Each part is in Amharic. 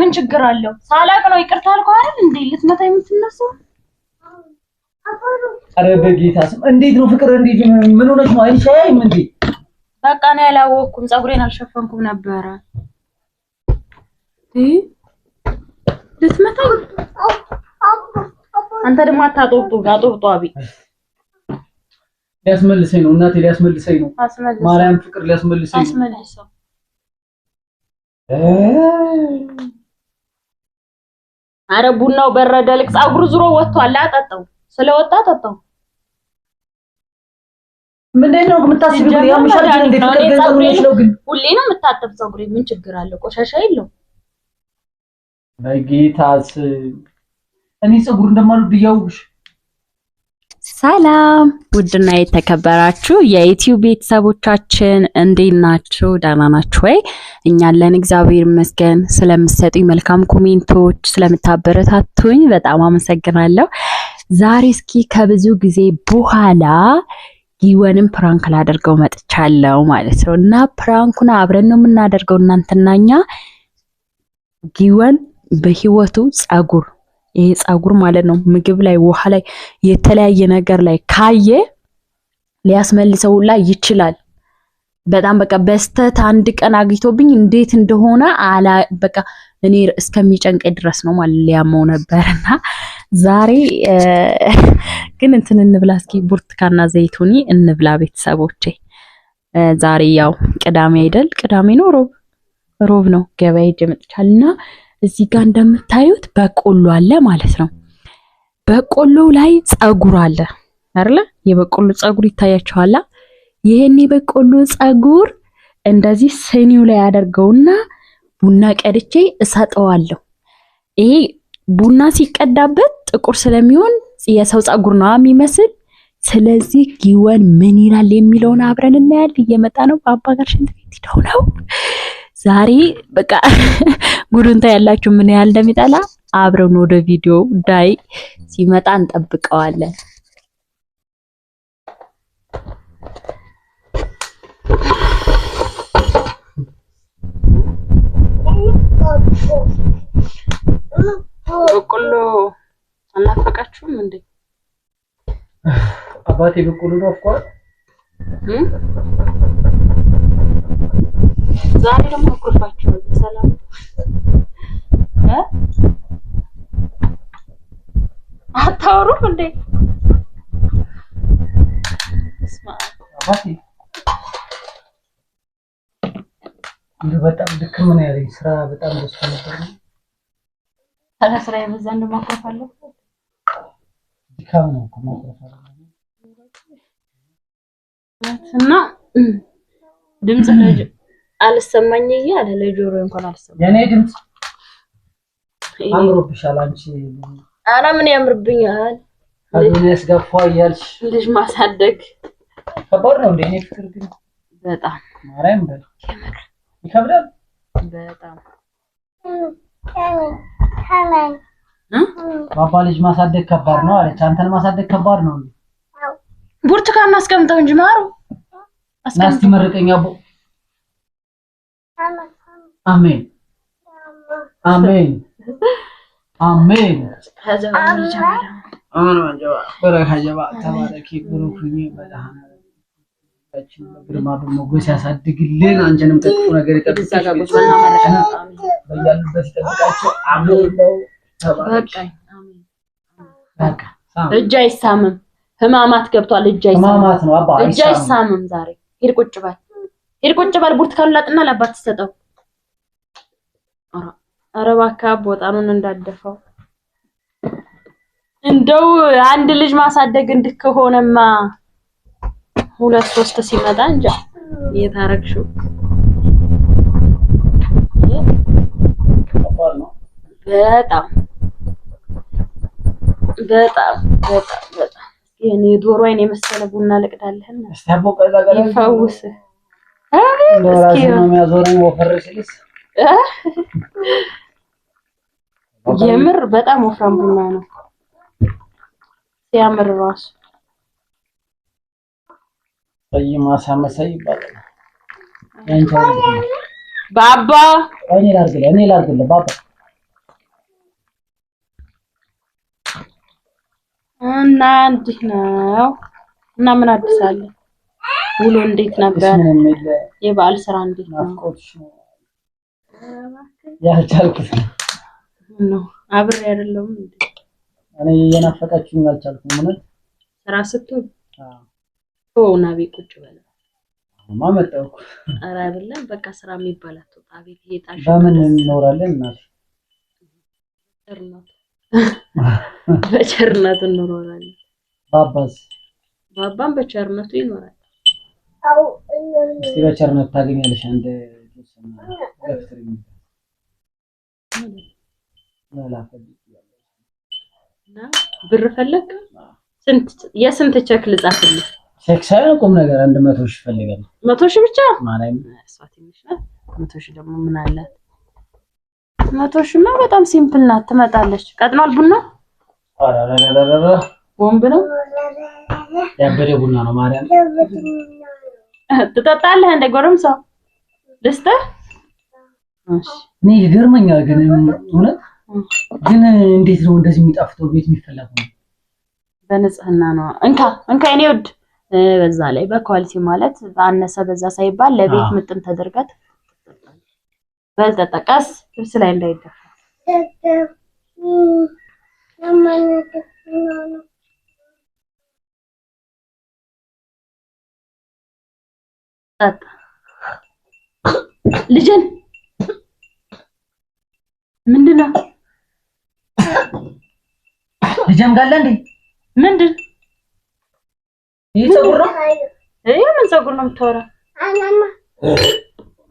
ምን ችግር አለው? ሳላቅ ነው ይቅርታ አልኩ አይደል እንዴ? ልትመታኝ የምትነሳው? አረ በጌታ ስም እንዴት ነው ፍቅር? እንዴት ምን ሆነሽ ነው? አይንሽ አያይም እንዴ? በቃ ነው ያላወቅኩም። ፀጉሬን አልሸፈንኩም ነበረ። ልትመታኝ? አንተ ደግሞ አታጦብጦ አቢ ሊያስመልሰኝ ነው እናቴ፣ ሊያስመልሰኝ ነው። ማርያም ፍቅር ሊያስመልሰኝ ነው። አስመልሰው። አረ ቡናው በረደ። ልክ ፀጉሩ ዙሮ ወጥቷል። አጠጣው ስለወጣ አጠጣው። ምንድን ነው የምታስቢው? ግን ያው ምሻል እንዴ ፍቅር ገንዘብ ነው ግን ሁሌ ነው የምታጠብ ፀጉሬ። ምን ችግር አለ? ቆሻሻ የለው። በጌታስ እኔ ፀጉር እንደማልወድ ያውሽ። ሰላም ውድና የተከበራችሁ የዩቲዩብ ቤተሰቦቻችን እንዴት ናችሁ? ደህና ናችሁ ወይ? እኛ አለን እግዚአብሔር ይመስገን። ስለምትሰጡኝ መልካም ኮሜንቶች፣ ስለምታበረታቱኝ በጣም አመሰግናለሁ። ዛሬ እስኪ ከብዙ ጊዜ በኋላ ጊወንም ፕራንክ ላደርገው መጥቻለሁ ማለት ነው እና ፕራንኩን አብረን ነው የምናደርገው እናንተና እኛ። ጊወን በህይወቱ ይሄ ፀጉር ማለት ነው ምግብ ላይ ውሃ ላይ የተለያየ ነገር ላይ ካየ ሊያስመልሰው ላይ ይችላል። በጣም በቃ በስተት አንድ ቀን አግኝቶብኝ እንዴት እንደሆነ በቃ እኔ እስከሚጨንቀኝ ድረስ ነው ማለት ሊያመው ነበርና ዛሬ ግን እንትን እንብላ እስኪ ብርቱካንና ዘይቱኒ እንብላ ቤተሰቦቼ። ዛሬ ያው ቅዳሜ አይደል? ቅዳሜ ነው ሮብ ነው ገበያ ሄጄ መጥቻለሁና እዚህ ጋር እንደምታዩት በቆሎ አለ ማለት ነው። በቆሎ ላይ ፀጉር አለ አይደለ? የበቆሎ ፀጉር ይታያችኋል። ይሄን የበቆሎ ፀጉር እንደዚህ ስኒው ላይ አደርገውና ቡና ቀድቼ እሰጠዋለሁ። ይሄ ቡና ሲቀዳበት ጥቁር ስለሚሆን የሰው ፀጉር ነው የሚመስል። ስለዚህ ጊወን ምን ይላል የሚለውን አብረን እናያለን። እየመጣ ነው። በአባ ጋር ሽንት ቤት ሄደው ነው ዛሬ በቃ ጉዱንታ ያላችሁ ምን ያህል እንደሚጠላ አብረን ወደ ቪዲዮ ዳይ ሲመጣ እንጠብቀዋለን። በቆሎ አናፈቃችሁም እንዴ? አባቴ በቆሎ ነው አፍቋል። ዛሬ ደግሞ አኩርፋችሁ ሰላም አታወሩም እንዴ? አባቴ በጣም ድክም ነው ያለኝ። ስራ በጣም ደስ ነበር። ስራ የበዛ እንደማኩረፋለሁ። ድካም ነው እኮ ማኩረፋለሁ እና ድምጽ ልጅ አልሰማኝ እያለ ለጆሮ እንኳን አልሰማኝ። የኔ ድምጽ አምሮብሻል አንቺ። ኧረ ምን ያምርብኛል? አዱንያስ ገፋ እያልሽ ልጅ ማሳደግ ከባድ ነው እንዴ? እኔ ፍቅር ግን በጣም ማርያም በል ይከብዳል በጣም። ባባ ልጅ ማሳደግ ከባድ ነው አለች። አንተን ማሳደግ ከባድ ነው እንዴ? ብርቱካን አስቀምጠው እንጂ ማሩ ናስቲ መርቀኛ አቦ። አሜን አሜን አሜን። ሀጀባ ተባረኪ ብሩክኝ በዳህና ታችን በግርማዱ ሞገስ ያሳድግልን። አንቺንም ከክፉ ነገር ይጠብቅሽ። በያሉበት ይጠብቃቸው። አሜን ነው ተባረኪ። በቃ እጅ አይሳምም። ህማማት ገብቷል። እጅ አይሳምም። ዛሬ ሂድ ቁጭ በል ብርቱካን ላጥና ለአባት ተሰጠው። ኧረ እባክህ ቦታኑን እንዳደፈው። እንደው አንድ ልጅ ማሳደግ እንድከሆነማ 2-3 ሲመጣ እንጃ የታረክሽው በጣም የኔ ዶሮ አይን የመሰለ ቡና ልቅዳለህና ይፈውስ። እስኪ ነው የሚያዞረኝ ወፈር ሲልስ የምር በጣም ወፍራም ቡና ነው ሲያምር ራሱ። ማሳ መሳይ ይባላል። ያንቺ ባባ እኔ ላርግልህ ባባ እና እንዲህ ነው። እና ምን አዲስ አለ? ውሎ እንዴት ነበር? የበዓል ስራ እንዴት ነው? ያልቻልኩት ነው አብሬ አይደለም እንዴ? እኔ የናፈቃችሁኝ አልቻልኩም። ምን ስራ ስትሆን ኦና ቤት ቁጭ በለ ማመጣው ኧረ አይደለም በቃ ስራ የሚባል አትወጣ ቤት ይጣሽ በምን እንኖራለን እናት በቸርነት እንኖራለን። ባባም በቸርነቱ ይኖራል። እስቲ በቸርነት ታገኛለሽ አንድ ገፍትሪኝ እና ብር ፈለክ? የስንት ቼክ ልጻፍልህ? ቼክ ሳይሆን ቁም ነገር 100 ሺህ ፈልጋለሁ። 100 ሺህ ብቻ ማለት እሷ ትንሽ ናት። 100 ሺህ ደግሞ ምን አለ? 100 ሺህማ በጣም ሲምፕል ናት። ትመጣለች። ቀጥኗል ቡና? አራራራራ ቦምብ ነው። ያበደ ቡና ነው ማርያም። ትጠጣለህ እንደ ጎረምሳ? ደስታ እሺ። እኔ ይገርመኛል ግን እውነት ግን እንዴት ነው እንደዚህ የሚጣፍጠው ቤት የሚፈላው? በንጽህና ነው። እንካ የኔ ውድ በዛ ላይ በኳሊቲ ማለት አነሰ በዛ ሳይባል ለቤት ምጥን ተደርጋት በልጠጠቀስ ልብስ ላይ እንዳይደፋ ልጅን ምንድነው? ልጅም ጋር እንዴ ምንድን ይሄ ፀጉር ነው? ይሄ ምን ፀጉር ነው የምታወራ?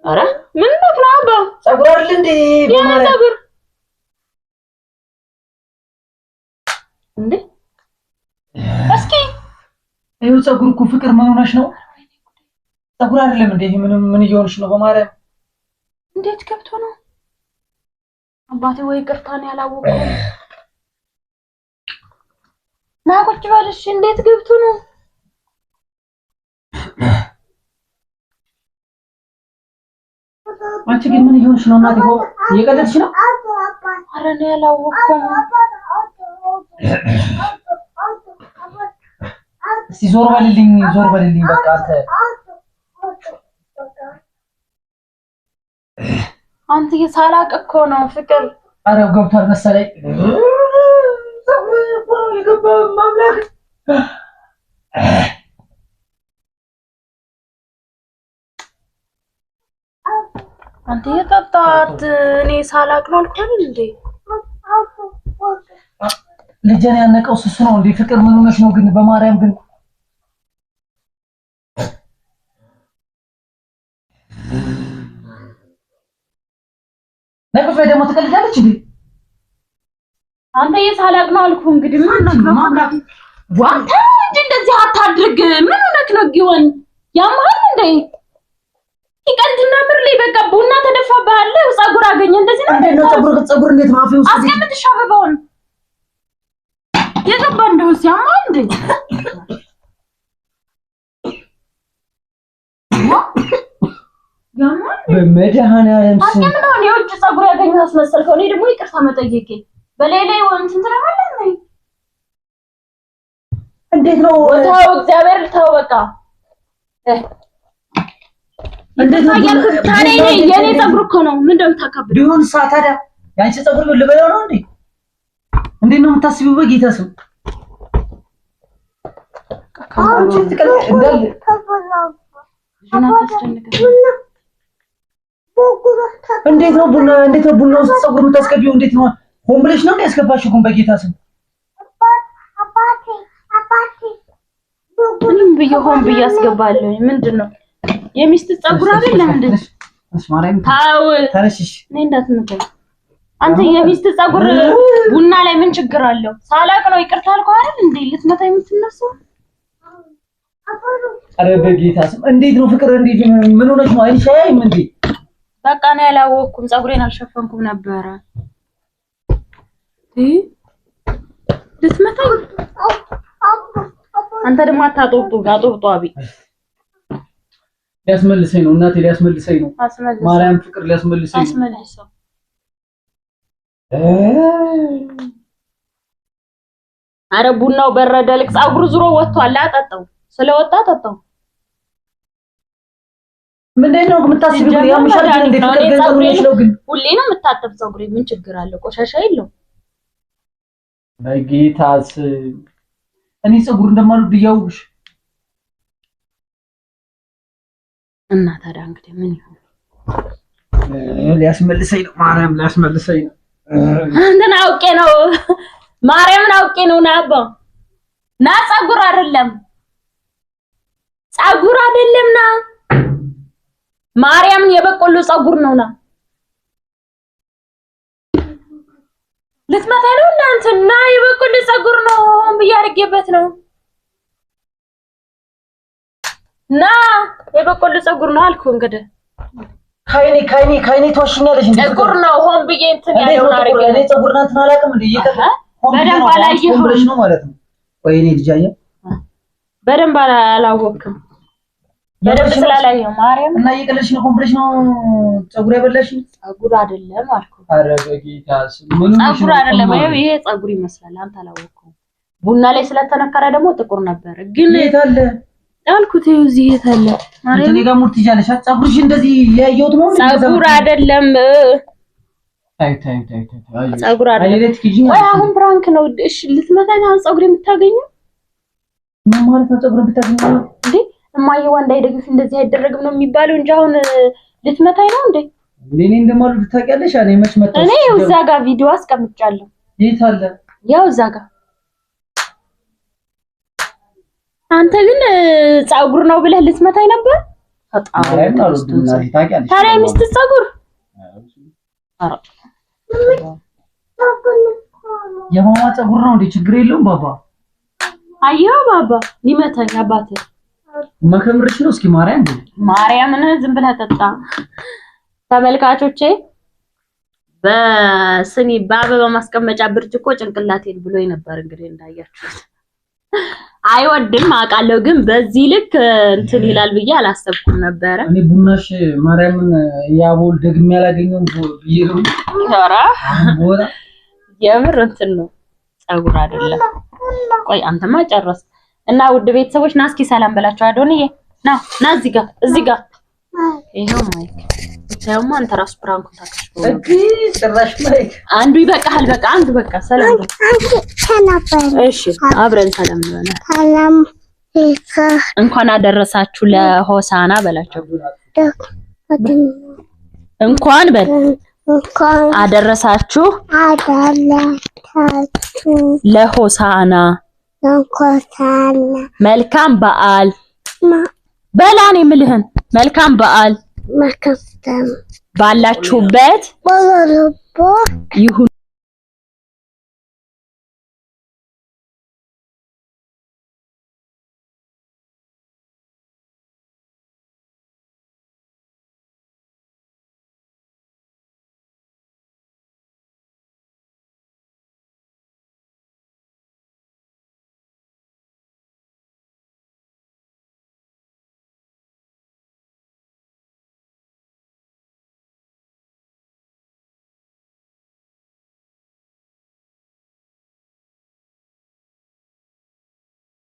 ኧረ ምን ነው አባ ፀጉር አይደል እንዴ? የምን ፀጉር እንዴ? እስኪ ይሄው ፀጉር እኮ ፍቅር ምን ሆነሽ ነው? ፀጉር አይደለም እንዴ? ምን እየሆንሽ ነው? በማርያም እንዴት ገብቶ ነው? አባቴ ወይ ቅርታን ያላወቀው ና ቁጭ በልሽ። እንዴት ገብቶ ነው? አንቺ ግን ምን እየሆንሽ ነው? እናቴ ሆ እየቀለድሽ ነው? ኧረ እኔ ያላወቅኩም። እስቲ ዞር በልልኝ በቃ አንተ የሳላቅ እኮ ነው ፍቅር። ኧረ ገብቷል መሰለኝ። ማምላክ አንተ የጠጣት እኔ ሳላቅ ነው አልኩኝ እንዴ? ልጅን ያነቀው እሱ ነው እንዴ? ፍቅር ምን ሆነሽ ነው ግን? በማርያም ግን ነቅፍ ላይ ደግሞ ትቀልጃለች እንዴ? አንተ የሳላቅ ነው አልኩህ። እንግዲህ ምን ነው ማምላክ ዋንተ እንጂ እንደዚህ አታድርግ። ምን ሆነክ ነው ጊዮን? ያማል እንዴ? ይቀልድና ምር ላይ በቃ ቡና ተደፋብሃል። ፀጉር አገኘ እንደዚህ ነው እንዴ? ፀጉር እንዴት ነው? አፌ ውስጥ አስቀምጥሽ አበባውን የገባ እንደው ሲያማል እንዴ? ያማል በመድኃኒዓለም ስም አስቀምጠው። የውጭ ፀጉር ያገኘው አስመሰልከው። እኔ ደግሞ ይቅርታ መጠየቄ በሌላው እንትን ትላለህ ነኝ። እንዴት ነው? ወታው እግዚአብሔር ተው በቃ እንዴት ነው? ታኔ የኔ ፀጉር እኮ ነው። ምን እንደምታከብድ ቢሆን ታዲያ ያንቺ ፀጉር ልበለው ነው እንዴ? እንዴት ነው የምታስቢው? በጌታ ስም አንቺ ትቀልድ እንዳል እንዴት ነው ቡና ውስጥ ፀጉር የምታስገቢው? እንዴት ነው? ሆን ብለሽ ነው ያስገባሽው? ግን በጌታ ስም ምንም ብዬ ሆን ብዬ አስገባለሁ። ምንድነው የሚስት ፀጉር አይደለም እንዴ? ታው ታረሽሽ እኔ እንዳትመጣኝ አንተ። የሚስት ፀጉር ቡና ላይ ምን ችግር አለው? ሳላቅ ነው ይቅርታ አልኩህ አይደል እንዴ? ልትመታ የምትነሳው? ኧረ በጌታ ስም እንዴት ነው ፍቅር? እንዴት ምን ሆነሽ ነው? አይንሽ አያይም እንዴ? በቃ ነው ያላወቅኩም። ፀጉሬን አልሸፈንኩም ነበረ። ልትመታኝ አንተ ደግሞ አታጦብጦ አቢ ሊያስመልሰኝ ነው እናቴ፣ ሊያስመልሰኝ ነው። ማርያም ፍቅር ሊያስመልሰኝ ነው። አስመልሰው አረ ቡናው በረደ። ልክ ፀጉሩ ዙሮ ወጥቷል። አጠጣው ስለወጣ ጠጣው። ምንድነው የምታስቢው? ያምሻል እንዴ? ሁሌ ነው የምታጠብ ፀጉሬ። ምን ችግር አለ? ቆሻሻ የለው። በጌታስ እኔ ፀጉር እንደማልወድ እያወቅሽ እና ታዲያ እንግዲህ ምን ይሁን? ሊያስመልሰኝ ነው። ማርያም ሊያስመልሰኝ ነው። እንትን አውቄ ነው። ማርያምን አውቄ ነው። ናባ ና ፀጉር አይደለም ና ማርያምን የበቆሎ ፀጉር ነውና ልትመታኝ ነው እናንተ። ና የበቆሎ ፀጉር ነው ብያርጌበት ነው። ና የበቆሎ ፀጉር ነው አልኩ። እንግዲህ ካይኔ ተወሽኛለሽ እንዴ? ፀጉር ነው ሆን ብዬ እንትን ያለው አረገ። እኔ ፀጉር ናት አላውቅም እንዴ? በደንብ አላየኸውም ብለሽ ነው ማለት ነው? ወይኔ ልጃዬ በደንብ አላወቅም። በደንብ ስላላየኸው ማርያም እና እየቀለድሽ ነው። ኮምፕሌሽ ነው ፀጉር ያበላሽ? ፀጉር አይደለም አልኩ። ኧረ በጌታስ ምን ነው? ፀጉር አይደለም። ይሄ ፀጉር ይመስላል። አንተ አላወቅኸውም። ቡና ላይ ስለተነከረ ደግሞ ጥቁር ነበር። ግን የት አለ አልኩት። ይኸው እዚህ የት አለ? አንተ እኔ ጋር ሙርት ይጃለሽ። ፀጉርሽ እንደዚህ ያየሁት ነው። ፀጉር አይደለም። ታይ ፀጉር አይደለም። ወይ አሁን ፕራንክ ነው። እሺ ልትመታኝ አሁን ፀጉር የምታገኘው ምን ማለት ነው? ፀጉር የምታገኘው እንዴ? እማዬ ወንድ አይደግፍ እንደዚህ አይደረግም ነው የሚባለው እንጂ አሁን ልትመታኝ ነው እንዴ? እኔ እንደማልወድ ታውቂያለሽ። እኔ መች መጣሁ? እኔ እዛ ጋር ቪዲዮ አስቀምጫለሁ። የት አለ? ያው እዛ ጋር። አንተ ግን ፀጉር ነው ብለህ ልትመታኝ ነበር? ታዲያ ሚስት ፀጉር የማማ ፀጉር ነው እንዴ? ችግር የለውም ባባ። አየው ባባ ሊመታኝ አባቴ መከምርሽ ነው። እስኪ ማርያምን ዝም ብለህ ጠጣ። ተመልካቾቼ በስኒ በአበባ ማስቀመጫ ብርጭቆ ጭንቅላቴን ብሎኝ ነበር። እንግዲህ እንዳያችሁት አይወድም አውቃለሁ፣ ግን በዚህ ልክ እንትን ይላል ብዬ አላሰብኩም ነበር። እኔ ቡናሽ ማርያምን ያቦል ደግሜ ያላገኘው ይይሩ ኧረ የምር እንትን ነው ፀጉር አይደለም። ቆይ አንተማ ጨረስ እና ውድ ቤተሰቦች ና እስኪ ሰላም በላቸው። አዶንዬ ና እዚህ ጋር ይሄው ማይክ ብታዩማ አንተ ራሱ ፕራንኩን ታከሽፈው ጭራሽ ማይክ አንዱ ይበቃል። በቃ አንዱ በቃ ሰላም በል። እሺ አብረን ሰላም እንበላለን። እንኳን አደረሳችሁ ለሆሳና በላቸው። እንኳን በል አደረሳችሁ ለሆሳና መልካም በዓል በላን የምልህን መልካም በዓል ባላችሁበት ይሁን።